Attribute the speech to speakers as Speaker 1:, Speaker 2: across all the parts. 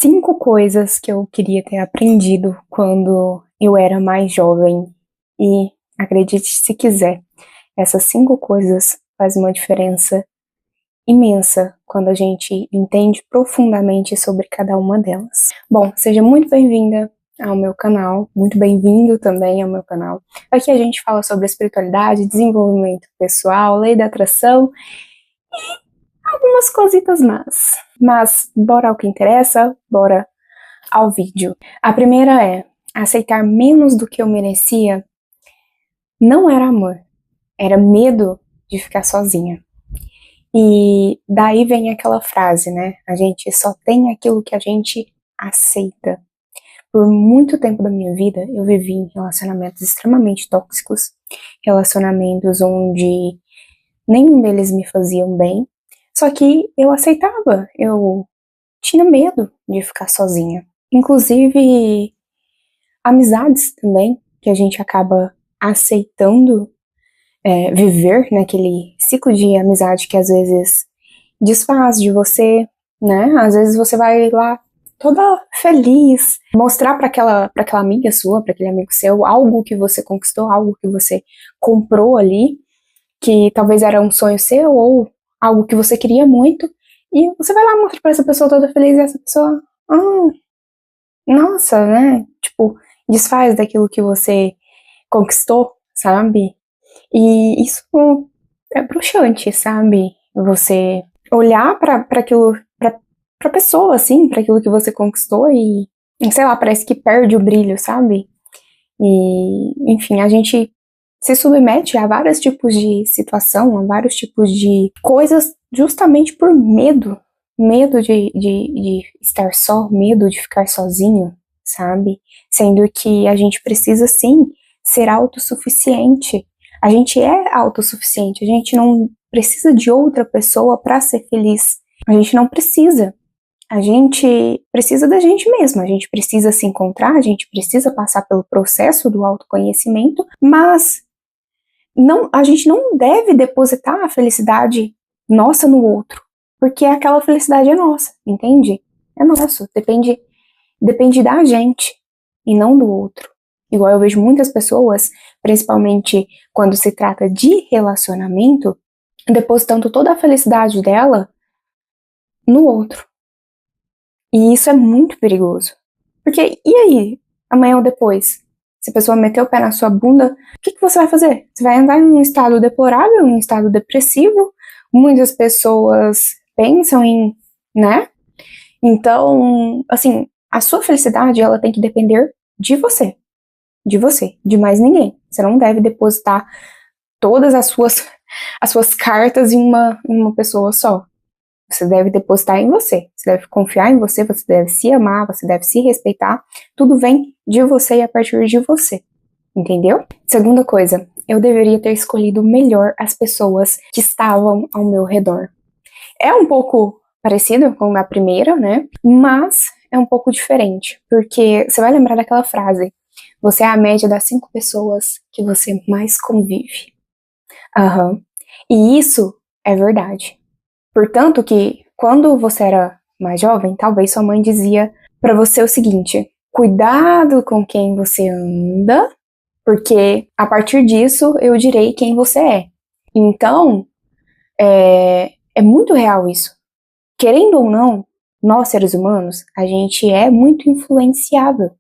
Speaker 1: 5 coisas que eu queria ter aprendido quando eu era mais jovem. E acredite se quiser, essas 5 coisas fazem uma diferença imensa quando a gente entende profundamente sobre cada uma delas. Bom, seja muito bem-vinda ao meu canal, muito bem-vindo também ao meu canal. Aqui a gente fala sobre espiritualidade, desenvolvimento pessoal, lei da atração, algumas cositas más. Mas bora ao que interessa, bora ao vídeo. A primeira é: aceitar menos do que eu merecia não era amor, era medo de ficar sozinha. E daí vem aquela frase, né? A gente só tem aquilo que a gente aceita. Por muito tempo da minha vida, eu vivi em relacionamentos extremamente tóxicos, relacionamentos onde nenhum deles me faziam bem, só que eu aceitava, eu tinha medo de ficar sozinha. Inclusive, amizades também, que a gente acaba aceitando viver naquele ciclo de amizade que às vezes desfaz de você, né? Às vezes você vai lá toda feliz, mostrar para aquela amiga sua, para aquele amigo seu, algo que você conquistou, algo que você comprou ali, que talvez era um sonho seu ou algo que você queria muito, e você vai lá mostrar para essa pessoa toda feliz e essa pessoa, nossa, né? Tipo, desfaz daquilo que você conquistou, sabe? E isso é bruxante, sabe? Você olhar pra aquilo, pra pessoa, assim, pra aquilo que você conquistou e, sei lá, parece que perde o brilho, sabe? E, enfim, a gente se submete a vários tipos de situação, a vários tipos de coisas justamente por medo. Medo de estar só, medo de ficar sozinho, sabe? Sendo que a gente precisa, sim, ser autossuficiente. A gente é autossuficiente, a gente não precisa de outra pessoa para ser feliz. A gente não precisa. A gente precisa da gente mesma, a gente precisa se encontrar, a gente precisa passar pelo processo do autoconhecimento, mas a gente não deve depositar a felicidade nossa no outro, porque aquela felicidade é nossa, entende? É nosso, depende da gente e não do outro. Igual eu vejo muitas pessoas, principalmente quando se trata de relacionamento, depositando toda a felicidade dela no outro. E isso é muito perigoso. Porque, e aí, amanhã ou depois? Se a pessoa meter o pé na sua bunda, o que você vai fazer? Você vai andar em um estado deplorável, em um estado depressivo? Muitas pessoas pensam em, né? Então, assim, a sua felicidade, ela tem que depender de você. De mais ninguém. Você não deve depositar todas as suas cartas em uma pessoa só. Você deve depositar em você, você deve confiar em você, você deve se amar, você deve se respeitar. Tudo vem de você e a partir de você, entendeu? Segunda coisa, eu deveria ter escolhido melhor as pessoas que estavam ao meu redor. É um pouco parecido com a primeira, né? Mas é um pouco diferente, porque você vai lembrar daquela frase: você é a média das 5 pessoas que você mais convive. E isso é verdade. Portanto que, quando você era mais jovem, talvez sua mãe dizia pra você o seguinte: cuidado com quem você anda, porque a partir disso eu direi quem você é. Então, é muito real isso. Querendo ou não, nós seres humanos, a gente é muito influenciável.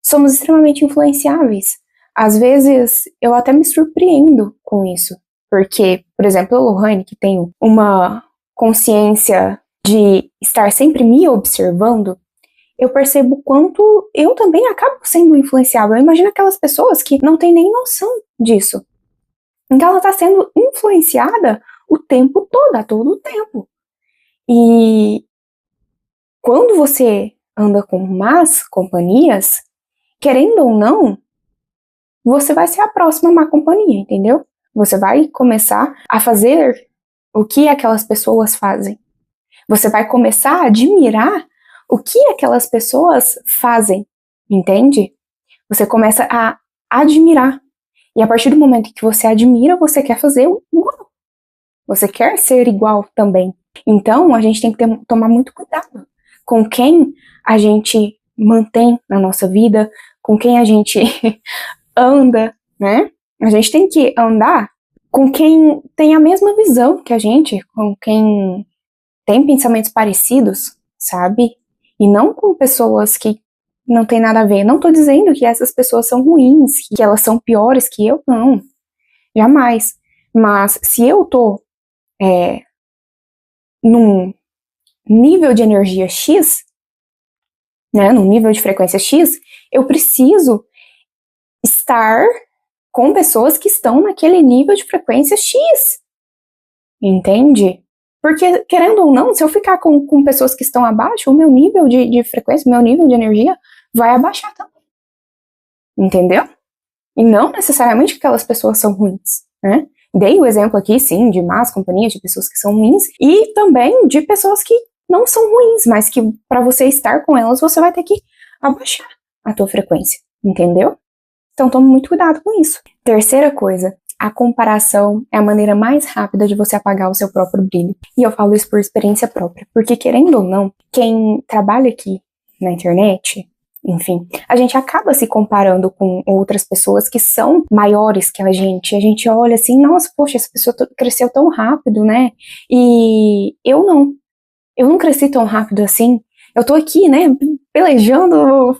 Speaker 1: Somos extremamente influenciáveis. Às vezes, eu até me surpreendo com isso. Porque, por exemplo, a Lohane, que tem uma consciência de estar sempre me observando, eu percebo quanto eu também acabo sendo influenciável. Imagina aquelas pessoas que não têm nem noção disso. Então ela está sendo influenciada o tempo todo, a todo o tempo. E quando você anda com más companhias, querendo ou não, você vai ser a próxima má companhia, entendeu? Você vai começar a fazer o que aquelas pessoas fazem. Você vai começar a admirar o que aquelas pessoas fazem, entende? Você começa a admirar. E a partir do momento que você admira, você quer fazer igual. Você quer ser igual também. Então, a gente tem que tomar muito cuidado com quem a gente mantém na nossa vida, com quem a gente anda, né? A gente tem que andar com quem tem a mesma visão que a gente, com quem tem pensamentos parecidos, sabe? E não com pessoas que não tem nada a ver. Não tô dizendo que essas pessoas são ruins, que elas são piores que eu, não. Jamais. Mas se eu tô num nível de energia X, né, num nível de frequência X, eu preciso estar com pessoas que estão naquele nível de frequência X. Entende? Porque, querendo ou não, se eu ficar com pessoas que estão abaixo, o meu nível de frequência, o meu nível de energia vai abaixar também. Entendeu? E não necessariamente que aquelas pessoas são ruins, né? Dei o exemplo aqui, sim, de más companhias, de pessoas que são ruins, e também de pessoas que não são ruins, mas que para você estar com elas, você vai ter que abaixar a tua frequência, entendeu? Então tome muito cuidado com isso. Terceira coisa, a comparação é a maneira mais rápida de você apagar o seu próprio brilho. E eu falo isso por experiência própria, porque querendo ou não, quem trabalha aqui na internet, enfim, a gente acaba se comparando com outras pessoas que são maiores que a gente olha assim, nossa, poxa, essa pessoa cresceu tão rápido, né? E eu não cresci tão rápido assim. Eu tô aqui, né, pelejando,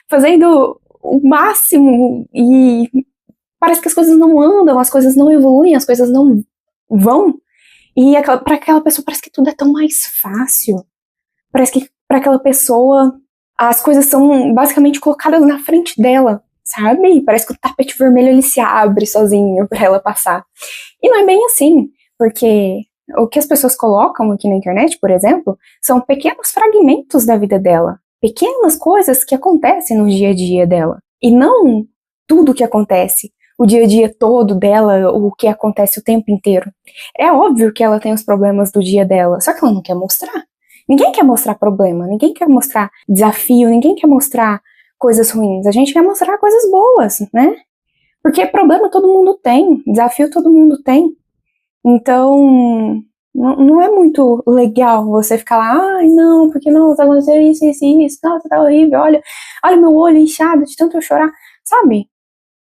Speaker 1: fazendo o máximo e parece que as coisas não andam, as coisas não evoluem, as coisas não vão. E para aquela pessoa parece que tudo é tão mais fácil. Parece que para aquela pessoa as coisas são basicamente colocadas na frente dela, sabe? Parece que o tapete vermelho ele se abre sozinho para ela passar. E não é bem assim, porque o que as pessoas colocam aqui na internet, por exemplo, são pequenos fragmentos da vida dela, pequenas coisas que acontecem no dia a dia dela, e não tudo que acontece, o dia a dia todo dela, o que acontece o tempo inteiro. É óbvio que ela tem os problemas do dia dela, só que ela não quer mostrar. Ninguém quer mostrar problema, ninguém quer mostrar desafio, ninguém quer mostrar coisas ruins. A gente quer mostrar coisas boas, né? Porque problema todo mundo tem, desafio todo mundo tem. Então, não é muito legal você ficar lá, ai não, porque não, tá acontecendo isso, nossa, tá horrível, olha meu olho inchado de tanto eu chorar, sabe?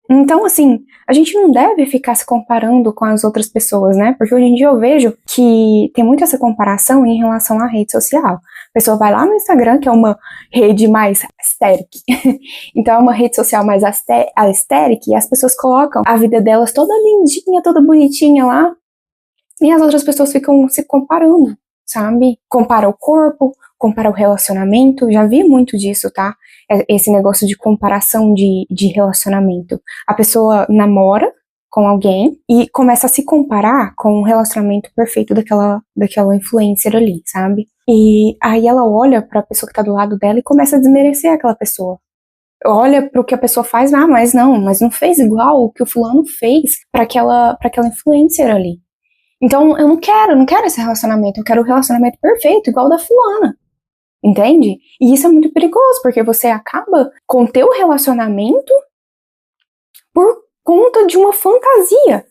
Speaker 1: Então, assim, a gente não deve ficar se comparando com as outras pessoas, né? Porque hoje em dia eu vejo que tem muito essa comparação em relação à rede social. A pessoa vai lá no Instagram, que é uma rede mais aesthetic. Então é uma rede social mais aesthetic, e as pessoas colocam a vida delas toda lindinha, toda bonitinha lá, e as outras pessoas ficam se comparando, sabe? Compara o corpo, compara o relacionamento, já vi muito disso, tá? Esse negócio de comparação de relacionamento. A pessoa namora com alguém e começa a se comparar com o relacionamento perfeito daquela influencer ali, sabe? E aí ela olha pra pessoa que tá do lado dela e começa a desmerecer aquela pessoa. Olha pro que a pessoa faz, mas não fez igual o que o fulano fez pra aquela influencer ali. Então eu não quero esse relacionamento, eu quero o relacionamento perfeito, igual o da fulana. Entende? E isso é muito perigoso, porque você acaba com o teu relacionamento por conta de uma fantasia.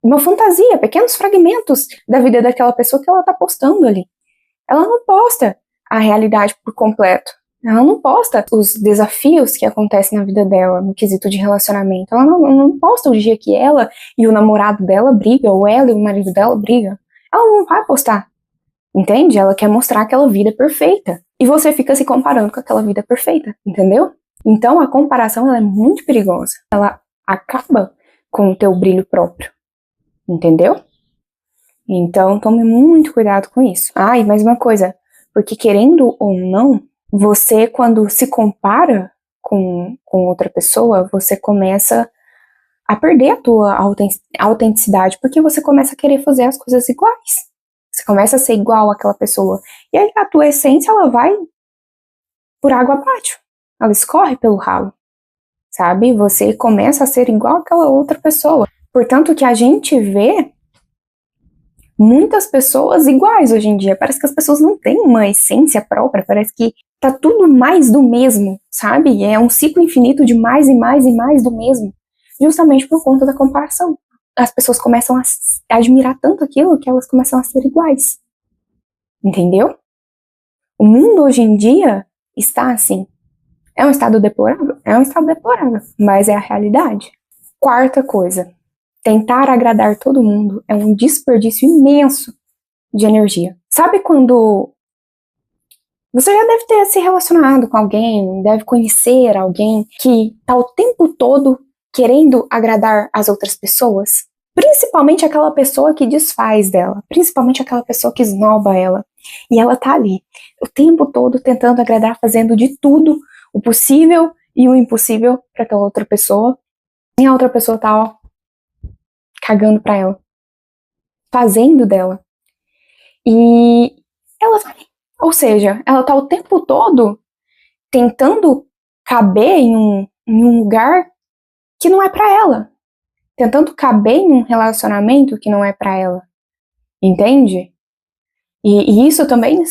Speaker 1: Uma fantasia, pequenos fragmentos da vida daquela pessoa que ela tá postando ali. Ela não posta a realidade por completo. Ela não posta os desafios que acontecem na vida dela, no quesito de relacionamento. Ela não posta o dia que ela e o namorado dela brigam, ou ela e o marido dela brigam. Ela não vai postar. Entende? Ela quer mostrar aquela vida perfeita. E você fica se comparando com aquela vida perfeita, entendeu? Então a comparação ela é muito perigosa. Ela acaba com o teu brilho próprio, entendeu? Então tome muito cuidado com isso. Ah, e mais uma coisa, porque querendo ou não, você quando se compara com outra pessoa, você começa a perder a tua autenticidade, porque você começa a querer fazer as coisas iguais. Você começa a ser igual àquela pessoa. E aí a tua essência, ela vai por água abaixo. Ela escorre pelo ralo, sabe? Você começa a ser igual àquela outra pessoa. Portanto, que a gente vê muitas pessoas iguais hoje em dia. Parece que as pessoas não têm uma essência própria. Parece que tá tudo mais do mesmo, sabe? É um ciclo infinito de mais e mais e mais do mesmo. Justamente por conta da comparação. As pessoas começam a admirar tanto aquilo que elas começam a ser iguais. Entendeu? O mundo hoje em dia está assim. É um estado deplorável? É um estado deplorável, mas é a realidade. Quarta coisa, tentar agradar todo mundo é um desperdício imenso de energia. Sabe quando você já deve ter se relacionado com alguém, deve conhecer alguém que tá o tempo todo querendo agradar as outras pessoas? Principalmente aquela pessoa que desfaz dela, principalmente aquela pessoa que esnoba ela. E ela tá ali, o tempo todo tentando agradar, fazendo de tudo, o possível e o impossível para aquela outra pessoa. E a outra pessoa tá, ó, cagando pra ela, fazendo dela. E ela tá ali. Ou seja, ela tá o tempo todo tentando caber em um lugar que não é pra ela. Tentando caber em um relacionamento que não é pra ela. Entende? E isso também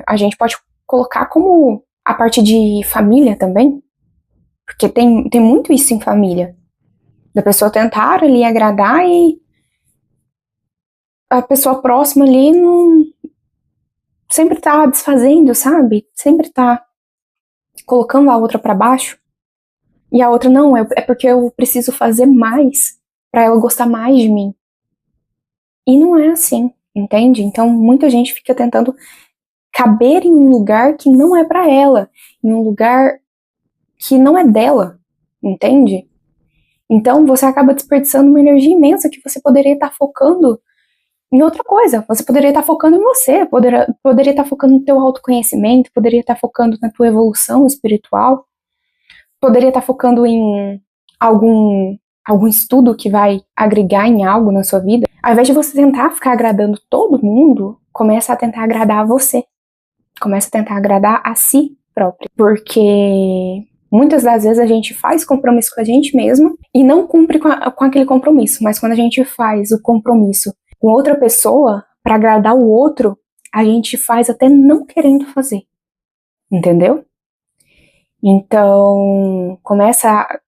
Speaker 1: a gente pode colocar como a parte de família também. Porque tem muito isso em família. Da pessoa tentar ali agradar e a pessoa próxima ali não, sempre tá desfazendo, sabe? Sempre tá colocando a outra pra baixo. E a outra, não, é porque eu preciso fazer mais pra ela gostar mais de mim. E não é assim, entende? Então muita gente fica tentando caber em um lugar que não é pra ela, em um lugar que não é dela, entende? Então você acaba desperdiçando uma energia imensa que você poderia estar focando em outra coisa. Você poderia estar focando em você, poderia estar focando no teu autoconhecimento, poderia estar focando na tua evolução espiritual, poderia estar focando em algum estudo que vai agregar em algo na sua vida. Ao invés de você tentar ficar agradando todo mundo, começa a tentar agradar a você. Começa a tentar agradar a si próprio. Porque muitas das vezes a gente faz compromisso com a gente mesmo e não cumpre com aquele compromisso. Mas quando a gente faz o compromisso com outra pessoa, para agradar o outro, a gente faz até não querendo fazer. Entendeu? Então, começa a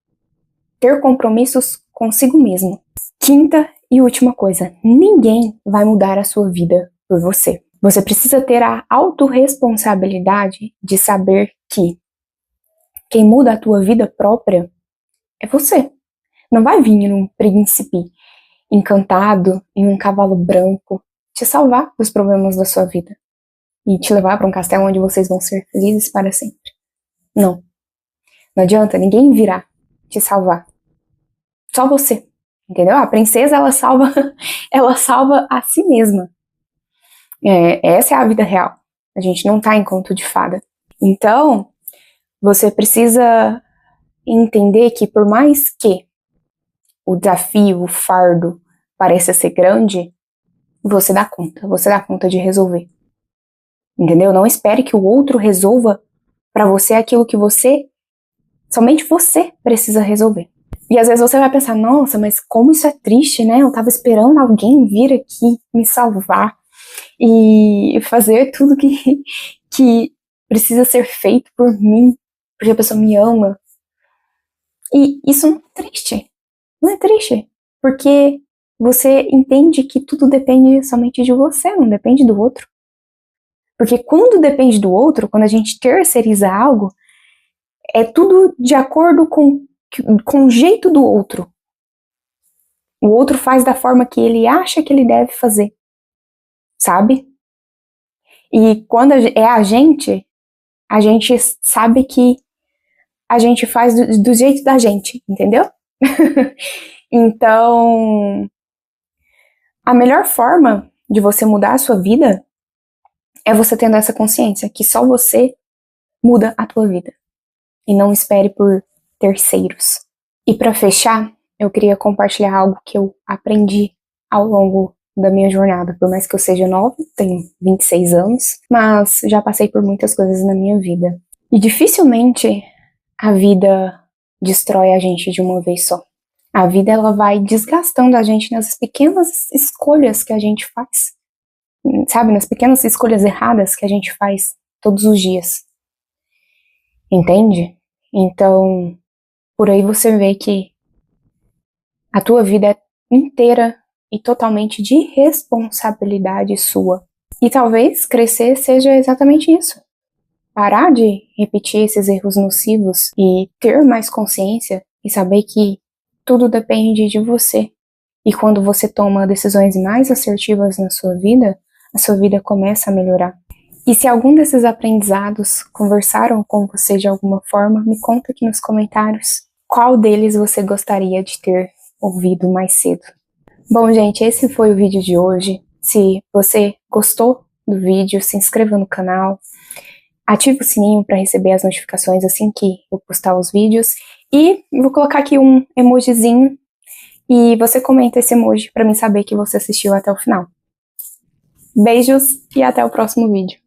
Speaker 1: ter compromissos consigo mesmo. Quinta e última coisa, ninguém vai mudar a sua vida por você. Você precisa ter a autorresponsabilidade de saber que quem muda a tua vida própria é você. Não vai vir num príncipe encantado em um cavalo branco te salvar dos problemas da sua vida e te levar para um castelo onde vocês vão ser felizes para sempre. Não. Não adianta, ninguém virá te salvar. Só você. Entendeu? A princesa, ela salva a si mesma. Essa é a vida real. A gente não tá em conto de fada. Então, você precisa entender que por mais que o desafio, o fardo pareça ser grande, você dá conta de resolver. Entendeu? Não espere que o outro resolva pra você aquilo que somente você precisa resolver. E às vezes você vai pensar, nossa, mas como isso é triste, né? Eu tava esperando alguém vir aqui me salvar e fazer tudo que precisa ser feito por mim, porque a pessoa me ama. E isso não é triste. Não é triste. Porque você entende que tudo depende somente de você, não depende do outro. Porque quando depende do outro, quando a gente terceiriza algo, é tudo de acordo com o jeito do outro. O outro faz da forma que ele acha que ele deve fazer. Sabe? E quando é a gente sabe que a gente faz do jeito da gente, entendeu? Então, a melhor forma de você mudar a sua vida é você tendo essa consciência que só você muda a tua vida. E não espere por terceiros. E para fechar, eu queria compartilhar algo que eu aprendi ao longo da minha jornada. Por mais que eu seja nova, tenho 26 anos, mas já passei por muitas coisas na minha vida. E dificilmente a vida destrói a gente de uma vez só. A vida, ela vai desgastando a gente nas pequenas escolhas que a gente faz. Sabe, nas pequenas escolhas erradas que a gente faz todos os dias. Entende? Então, por aí você vê que a tua vida é inteira e totalmente de responsabilidade sua. E talvez crescer seja exatamente isso. Parar de repetir esses erros nocivos e ter mais consciência e saber que tudo depende de você. E quando você toma decisões mais assertivas na sua vida, a sua vida começa a melhorar. E se algum desses aprendizados conversaram com você de alguma forma, me conta aqui nos comentários qual deles você gostaria de ter ouvido mais cedo. Bom, gente, esse foi o vídeo de hoje. Se você gostou do vídeo, se inscreva no canal, ative o sininho para receber as notificações assim que eu postar os vídeos. E vou colocar aqui um emojizinho e você comenta esse emoji para mim saber que você assistiu até o final. Beijos e até o próximo vídeo.